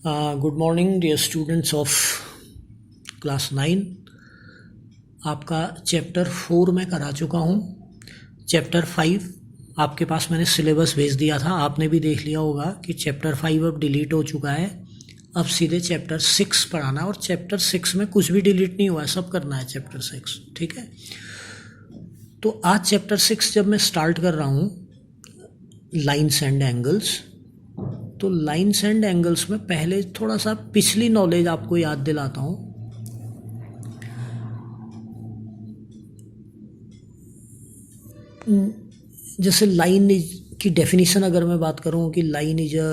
Good morning dear students of class 9। आपका chapter 4 मैं करा चुका हूँ। चैप्टर 5 आपके पास मैंने सिलेबस भेज दिया था, आपने भी देख लिया होगा कि चैप्टर 5 अब डिलीट हो चुका है। अब सीधे चैप्टर 6 पढ़ाना है और चैप्टर 6 में कुछ भी डिलीट नहीं हुआ है, सब करना है चैप्टर 6, ठीक है। तो आज चैप्टर 6 जब मैं स्टार्ट कर रहा हूँ लाइन्स एंड एंगल्स, तो लाइन्स एंड एंगल्स में पहले थोड़ा सा पिछली नॉलेज आपको याद दिलाता हूँ। जैसे लाइन की डेफिनेशन अगर मैं बात करूँ कि line is a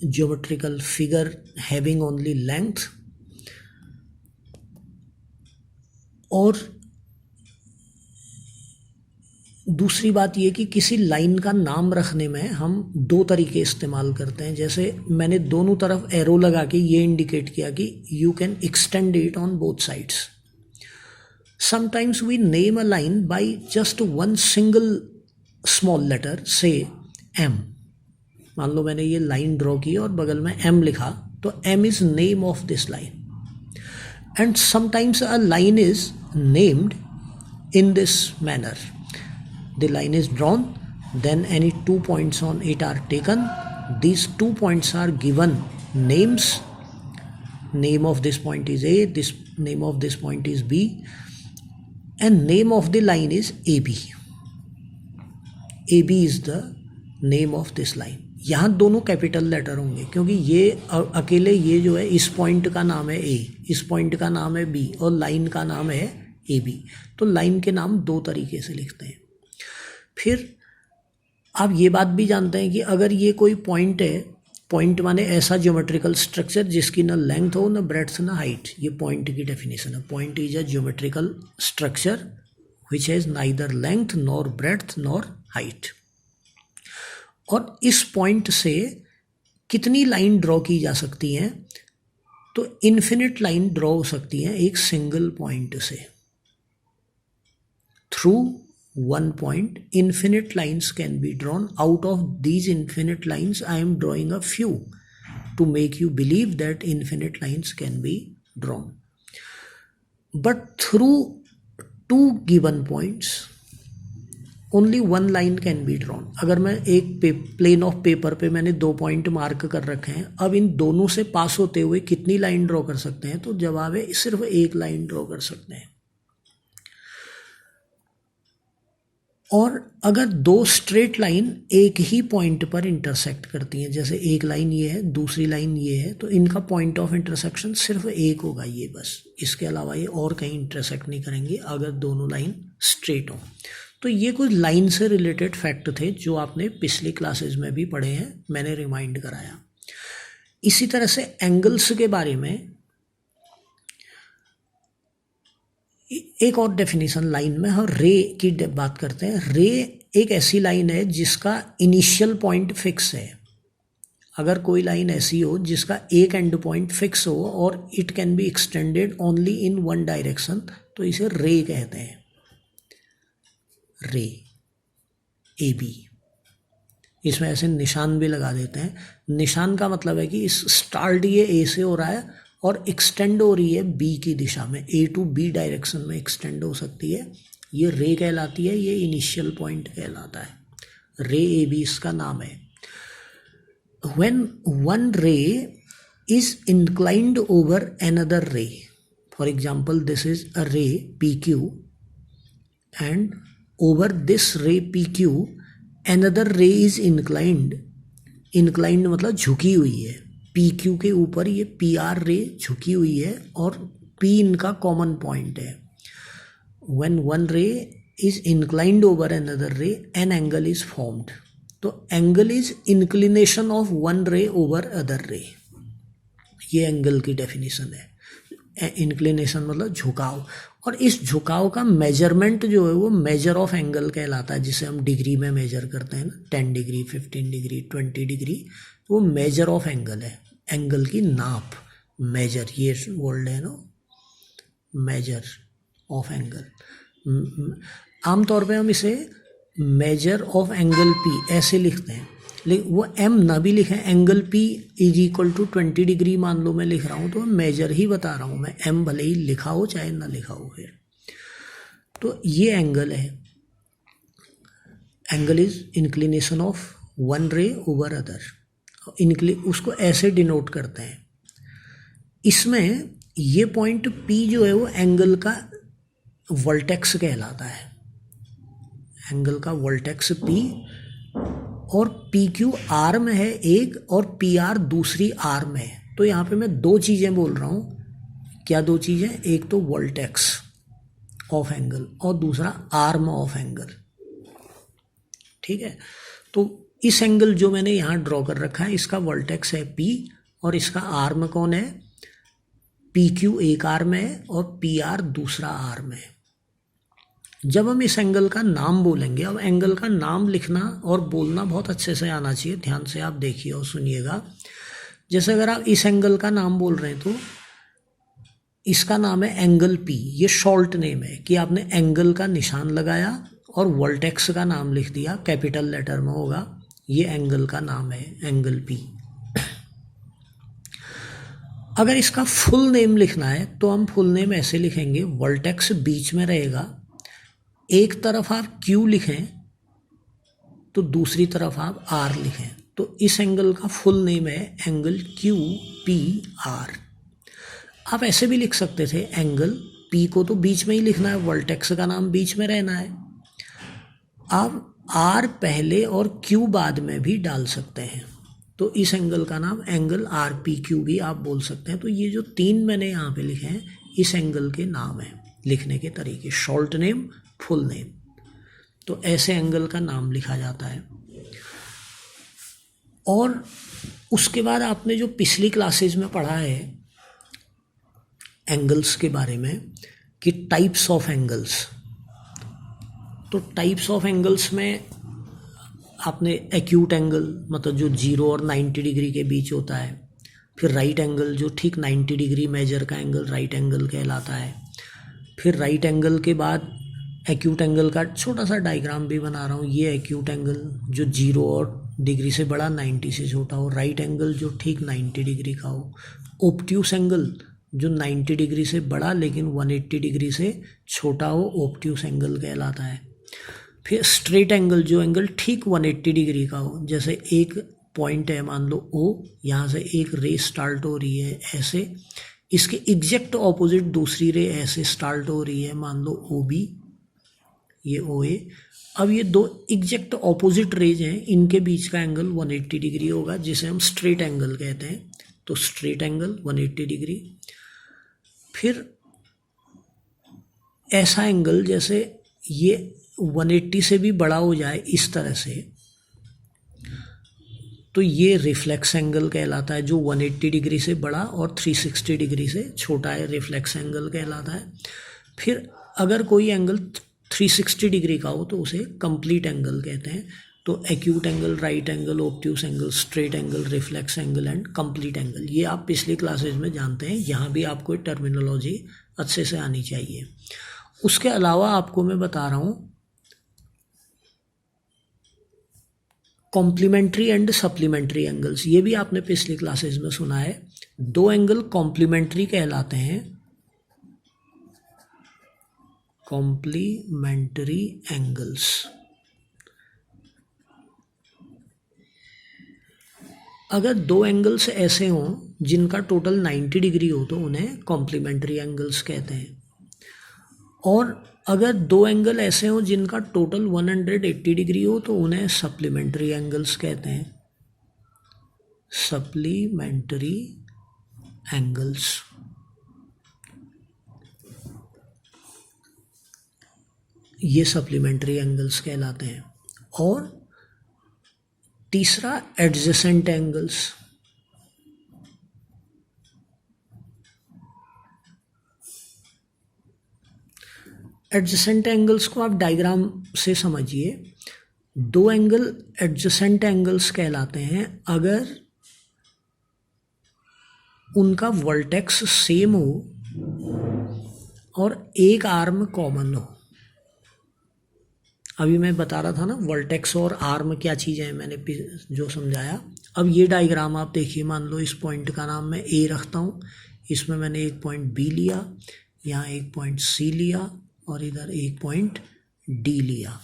geometrical figure having only length, और दूसरी बात ये कि किसी लाइन का नाम रखने में हम दो तरीके इस्तेमाल करते हैं। जैसे मैंने दोनों तरफ एरो लगा के ये इंडिकेट किया कि you can extend it on both sides. Sometimes we name a line by just one single small letter, say M. मान लो मैंने ये लाइन ड्रॉ की और बगल में एम लिखा, तो M is name of this line. And sometimes a line is named in this manner. The line is drawn, then any 2 points on it are taken. These 2 points are given names. Name of this point is A, this name of this point is B, and name of the line is AB. AB is the name of this line. यहाँ दोनों capital letter होंगे क्योंकि ये अकेले ये जो है इस पॉइंट का नाम है A, इस पॉइंट का नाम है B और लाइन का नाम है AB। तो लाइन के नाम दो तरीके से लिखते हैं। फिर आप ये बात भी जानते हैं कि अगर ये कोई पॉइंट है, पॉइंट माने ऐसा ज्योमेट्रिकल स्ट्रक्चर जिसकी ना लेंथ हो ना ब्रेड्थ ना हाइट, ये पॉइंट की डेफिनेशन है। Point is a geometrical structure which has neither length nor breadth nor height. और इस पॉइंट से कितनी लाइन ड्रॉ की जा सकती हैं? तो इन्फिनिट लाइन ड्रॉ हो सकती हैं एक सिंगल पॉइंट से। Through one point, infinite lines can be drawn. Out of these infinite lines, I am drawing a few to make you believe that infinite lines can be drawn. But through two given points, only one line can be drawn. अगर मैं एक plane of paper पे मैंने 2 point mark कर रखे हैं, अब इन दोनों से पास होते हुए कितनी लाइन ड्रॉ कर सकते हैं? तो जवाब है सिर्फ एक लाइन ड्रॉ कर सकते हैं। और अगर दो स्ट्रेट लाइन एक ही पॉइंट पर इंटरसेक्ट करती हैं, जैसे एक लाइन ये है दूसरी लाइन ये है, तो इनका पॉइंट ऑफ इंटरसेक्शन सिर्फ एक होगा, ये बस। इसके अलावा ये और कहीं इंटरसेक्ट नहीं करेंगे अगर दोनों लाइन स्ट्रेट हों। तो ये कुछ लाइन से रिलेटेड फैक्ट थे जो आपने पिछली क्लासेस में भी पढ़े हैं, मैंने रिमाइंड कराया। इसी तरह से एंगल्स के बारे में एक और डेफिनेशन लाइन में हम रे की बात करते हैं। रे एक ऐसी लाइन है जिसका इनिशियल पॉइंट फिक्स है। अगर कोई लाइन ऐसी हो जिसका एक एंड पॉइंट फिक्स हो और it can be extended only in one direction, तो इसे रे कहते हैं। रे AB। इसमें ऐसे निशान भी लगा देते हैं। निशान का मतलब है कि इस स्टार्ट ये A से हो रहा है और एक्सटेंड हो रही है B की दिशा में, A to B डायरेक्शन में एक्सटेंड हो सकती है, ये रे कहलाती है, ये इनिशियल पॉइंट कहलाता है। रे AB इसका नाम है। When one ray is inclined over another ray, for example this is a ray PQ, and over this ray PQ another ray is inclined। inclined मतलब झुकी हुई है। PQ के ऊपर ये PR रे झुकी हुई है और P इनका कॉमन पॉइंट है। When one ray is inclined over another ray, an angle is formed. तो angle is inclination of one रे ओवर अदर रे, ये एंगल की डेफिनेशन है। इंक्लिनेशन मतलब झुकाव, और इस झुकाव का मेजरमेंट जो है वो मेजर ऑफ एंगल कहलाता है, जिसे हम डिग्री में मेजर करते हैं ना, 10 डिग्री 15 डिग्री 20 डिग्री, वो मेजर ऑफ एंगल है। एंगल की नाप, मेजर, ये वर्ड है ना, मेजर ऑफ एंगल। आमतौर पे हम इसे मेजर ऑफ एंगल P ऐसे लिखते हैं, वो एम ना भी लिखें, angle P is equal to 20 degree मान लो मैं लिख रहा हूँ, तो मेजर ही बता रहा हूँ मैं, एम भले ही लिखा हो चाहे ना लिखा हो। फिर तो ये एंगल है, angle is inclination of one रे ओवर अदर, उसको ऐसे डिनोट करते हैं। इसमें ये पॉइंट पी जो है वो एंगल का वर्टेक्स कहलाता है, एंगल का वर्टेक्स पी, और पी क्यू आर्म है एक और पी आर दूसरी आर्म है। तो यहाँ पे मैं दो चीज़ें बोल रहा हूँ, क्या दो चीज़ें, एक तो वर्टेक्स ऑफ एंगल और दूसरा आर्म ऑफ एंगल, ठीक है। तो इस एंगल जो मैंने यहाँ ड्रॉ कर रखा है इसका वर्टेक्स है पी और इसका आर्म कौन है, पी क्यू एक आर्म है और पी आर दूसरा आर्म है। जब हम इस एंगल का नाम बोलेंगे, अब एंगल का नाम लिखना और बोलना बहुत अच्छे से आना चाहिए, ध्यान से आप देखिए और सुनिएगा। जैसे अगर आप इस एंगल का नाम बोल रहे हैं तो इसका नाम है एंगल पी, ये शॉर्ट नेम है कि आपने एंगल का निशान लगाया और वर्टेक्स का नाम लिख दिया, कैपिटल लेटर में होगा, ये एंगल का नाम है एंगल पी। अगर इसका फुल नेम लिखना है तो हम फुल नेम ऐसे लिखेंगे, वर्टेक्स बीच में रहेगा, एक तरफ आप Q लिखें तो दूसरी तरफ आप R लिखें, तो इस एंगल का फुल नेम है एंगल QPR। आप ऐसे भी लिख सकते थे, एंगल P को तो बीच में ही लिखना है, वर्टेक्स का नाम बीच में रहना है, आप R पहले और Q बाद में भी डाल सकते हैं, तो इस एंगल का नाम एंगल RPQ भी आप बोल सकते हैं। तो ये जो तीन मैंने यहाँ पे लिखे हैं इस एंगल के नाम है, लिखने के तरीके, शॉर्ट नेम, फुल नेम, तो ऐसे एंगल का नाम लिखा जाता है। और उसके बाद आपने जो पिछली क्लासेज में पढ़ा है एंगल्स के बारे में कि टाइप्स ऑफ एंगल्स, तो टाइप्स ऑफ एंगल्स में आपने एक्यूट एंगल मतलब जो 0 और 90 डिग्री के बीच होता है, फिर राइट एंगल जो ठीक 90 डिग्री मेजर का एंगल राइट एंगल कहलाता है, फिर राइट एंगल के बाद एक्यूट एंगल का छोटा सा डायग्राम भी बना रहा हूँ, ये एक्यूट एंगल जो 0 और डिग्री से बड़ा 90 से छोटा हो, राइट एंगल जो ठीक 90 डिग्री का हो, ऑब्ट्यूस एंगल जो 90 डिग्री से बड़ा लेकिन 180 डिग्री से छोटा हो, ऑब्ट्यूस एंगल कहलाता है। फिर स्ट्रेट एंगल जो एंगल ठीक 180 डिग्री का हो, जैसे एक पॉइंट है मान लो O, यहाँ से एक रे स्टार्ट हो रही है ऐसे, इसके एग्जैक्ट ऑपोजिट दूसरी रे ऐसे स्टार्ट हो रही है, मान लो OB, ये OA। अब ये दो एग्जैक्ट ऑपोजिट रेज हैं, इनके बीच का एंगल 180 डिग्री होगा जिसे हम स्ट्रेट एंगल कहते हैं, तो स्ट्रेट एंगल 180 डिग्री। फिर ऐसा एंगल जैसे ये 180 से भी बड़ा हो जाए इस तरह से, तो ये रिफ्लेक्स एंगल कहलाता है, जो 180 डिग्री से बड़ा और 360 डिग्री से छोटा है, रिफ्लेक्स एंगल कहलाता है। फिर अगर कोई एंगल 360 डिग्री का हो तो उसे कंप्लीट एंगल कहते हैं, तो acute angle, right angle, obtuse angle, straight angle, reflex angle and complete angle, ये आप पिछली क्लासेज में जानते हैं, यहाँ भी आपको टर्मिनोलॉजी अच्छे से आनी चाहिए। उसके अलावा आपको मैं बता रहा हूँ कॉम्प्लीमेंट्री एंड सप्लीमेंट्री एंगल्स, ये भी आपने पिछली क्लासेज में सुना है। दो एंगल कॉम्प्लीमेंट्री कहलाते हैं, कॉम्प्लीमेंट्री एंगल्स। अगर दो एंगल्स ऐसे हों जिनका टोटल 90 डिग्री हो तो उन्हें कॉम्प्लीमेंट्री एंगल्स कहते हैं, और अगर दो एंगल ऐसे हों जिनका टोटल 180 डिग्री हो तो उन्हें सप्लीमेंट्री एंगल्स कहते हैं, सप्लीमेंट्री एंगल्स। ये सप्लीमेंट्री एंगल्स कहलाते हैं। और तीसरा एडजेसेंट एंगल्स, एडजेसेंट एंगल्स को आप डायग्राम से समझिए। दो एंगल एडजेसेंट एंगल्स कहलाते हैं अगर उनका वर्टेक्स सेम हो और एक आर्म कॉमन हो। अभी मैं बता रहा था ना वर्टेक्स और आर्म क्या चीज़ें हैं, मैंने जो समझाया। अब ये डायग्राम आप देखिए, मान लो इस पॉइंट का नाम मैं ए रखता हूँ, इसमें मैंने एक पॉइंट बी लिया, यहाँ एक पॉइंट सी लिया और इधर एक पॉइंट डी लिया।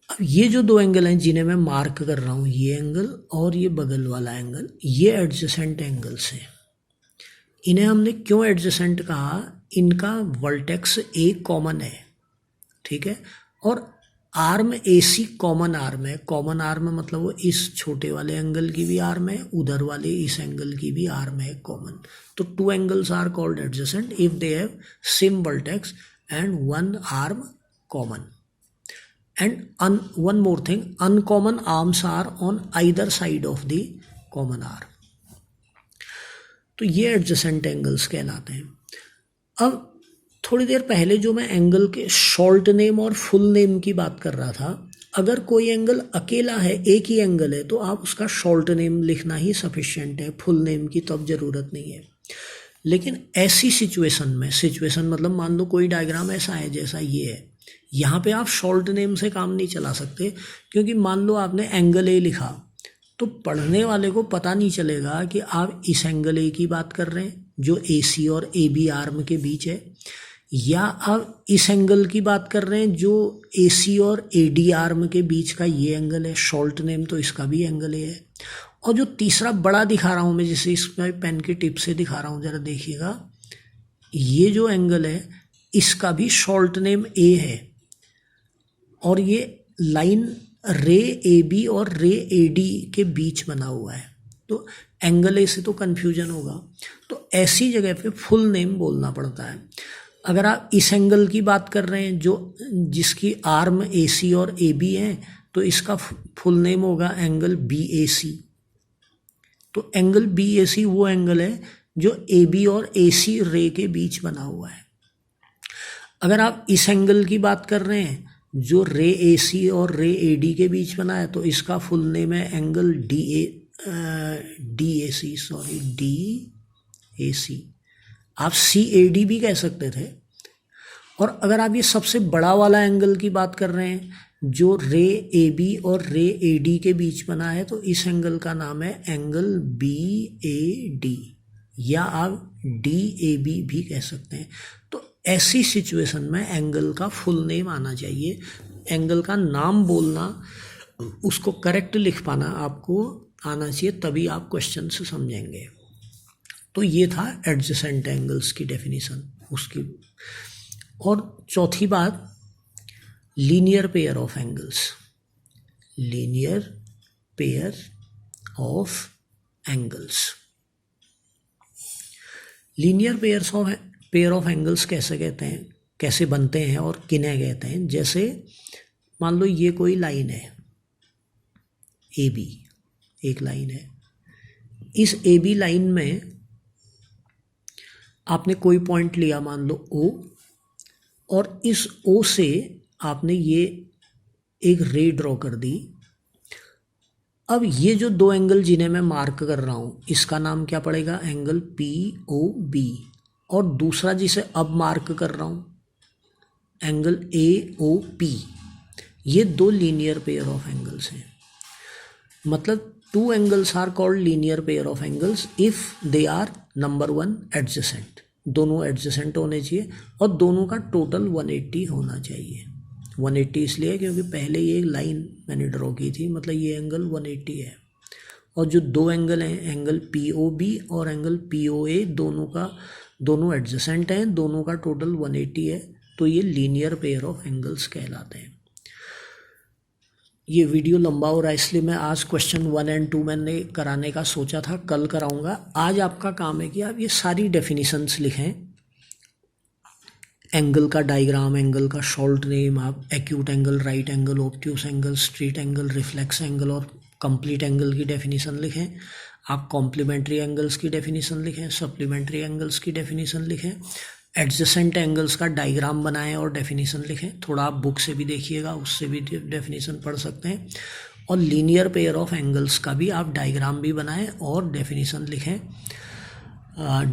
अब ये जो दो एंगल हैं जिन्हें मैं मार्क कर रहा हूँ, ये एंगल और ये बगल वाला एंगल, ये एडजेसेंट एंगल्स हैं। इन्हें हमने क्यों एडजेसेंट कहा? इनका वर्टेक्स ए कॉमन है, ठीक है, और आर्म AC कॉमन आर्म है। कॉमन आर्म मतलब वो इस छोटे वाले एंगल की भी आर्म है, उधर वाले इस एंगल की भी आर्म है कॉमन। तो two angles are called adjacent if they have same vertex and one arm common. And one more thing, uncommon arms are on either side of the common arm. तो ये adjacent angles कहलाते हैं। अब थोड़ी देर पहले जो मैं एंगल के शॉर्ट नेम और फुल नेम की बात कर रहा था, अगर कोई एंगल अकेला है, एक ही एंगल है, तो आप उसका शॉर्ट नेम लिखना ही सफिशिएंट है, फुल नेम की तो अब ज़रूरत नहीं है। लेकिन ऐसी सिचुएशन में, सिचुएशन मतलब मान लो कोई डायग्राम ऐसा है जैसा ये है, यहाँ पे आप शॉर्ट नेम से काम नहीं चला सकते, क्योंकि मान लो आपने एंगल ए लिखा तो पढ़ने वाले को पता नहीं चलेगा कि आप इस एंगल ए की बात कर रहे हैं जो AC और AB आर्म के बीच है, या आप इस एंगल की बात कर रहे हैं जो AC और AD आर्म के बीच का ये एंगल है। शॉर्ट नेम तो इसका भी एंगल ए है। और जो तीसरा बड़ा दिखा रहा हूँ मैं, जिसे इसमें पेन की टिप से दिखा रहा हूँ, ज़रा देखिएगा, ये जो एंगल है इसका भी शॉर्ट नेम ए है, और ये लाइन रे AB और रे AD के बीच बना हुआ है, तो एंगल ए से तो कन्फ्यूजन होगा। तो ऐसी जगह पे फुल नेम बोलना पड़ता है। अगर आप इस एंगल की बात कर रहे हैं जो जिसकी आर्म AC और AB हैं, तो इसका फुल नेम होगा एंगल BAC। तो एंगल BAC वो एंगल है जो AB और AC रे के बीच बना हुआ है। अगर आप इस एंगल की बात कर रहे हैं जो रे AC और रे AD के बीच बना है, तो इसका फुल नेम है एंगल DAC। आप CAD भी कह सकते थे। और अगर आप ये सबसे बड़ा वाला एंगल की बात कर रहे हैं जो रे AB और रे AD के बीच बना है, तो इस एंगल का नाम है एंगल BAD, या आप DAB भी कह सकते हैं। तो ऐसी सिचुएशन में एंगल का फुल नेम आना चाहिए। एंगल का नाम बोलना, उसको करेक्ट लिख पाना आपको आना चाहिए, तभी आप क्वेश्चन से समझेंगे। तो ये था एडजेसेंट एंगल्स की डेफिनेशन उसकी। और चौथी बात, linear pair of angles. Linear pair of angles, linear pair of angles कैसे कहते हैं, कैसे बनते हैं और किन्हें कहते हैं? जैसे मान लो ये कोई लाइन है AB, एक लाइन है। इस AB लाइन में आपने कोई पॉइंट लिया, मान लो O, और इस O से आपने ये एक रे ड्रॉ कर दी। अब ये जो दो एंगल जिन्हें मैं मार्क कर रहा हूँ, इसका नाम क्या पड़ेगा? Angle POB। और दूसरा जिसे अब मार्क कर रहा हूँ एंगल AOP। ये दो लीनियर पेयर ऑफ एंगल्स हैं। मतलब two angles are called linear pair of angles if they are number 1 adjacent. दोनों एडजेसेंट होने चाहिए और दोनों का टोटल 180 होना चाहिए। 180 इसलिए क्योंकि पहले ये एक लाइन मैंने ड्रॉ की थी, मतलब ये एंगल 180 है। और जो दो एंगल हैं, एंगल POB और एंगल POA, दोनों एडजेसेंट हैं, दोनों का टोटल 180 है। तो ये लीनियर पेयर ऑफ एंगल्स कहलाते हैं। ये वीडियो लंबा हो रहा है इसलिए मैं आज क्वेश्चन 1 और 2 मैंने कराने का सोचा था, कल कराऊंगा। आज आपका काम है कि आप ये सारी डेफिनेशंस लिखें। एंगल का डायग्राम, एंगल का शॉर्ट नेम, आप acute angle, right angle, obtuse angle, straight angle, reflex angle और कंप्लीट एंगल की डेफिनेशन लिखें। आप कॉम्प्लीमेंट्री एंगल्स की डेफिनेशन लिखें, सप्लीमेंट्री एंगल्स की डेफिनेशन लिखें, एडजेसेंट एंगल्स का डायग्राम बनाएं और डेफिनेशन लिखें। थोड़ा आप बुक से भी देखिएगा, उससे भी डेफिनेशन पढ़ सकते हैं। और लीनियर पेयर ऑफ एंगल्स का भी आप डायग्राम भी बनाएं और डेफिनेशन लिखें।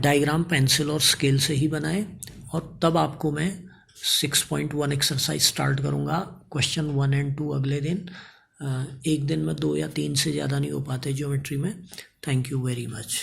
डायग्राम पेंसिल और स्केल से ही बनाएं। और तब आपको मैं 6.1 एक्सरसाइज स्टार्ट करूँगा, क्वेश्चन 1 एंड 2 अगले दिन। एक दिन में 2 या 3 से ज़्यादा नहीं हो पाते ज्योमेट्री में। Thank you very much.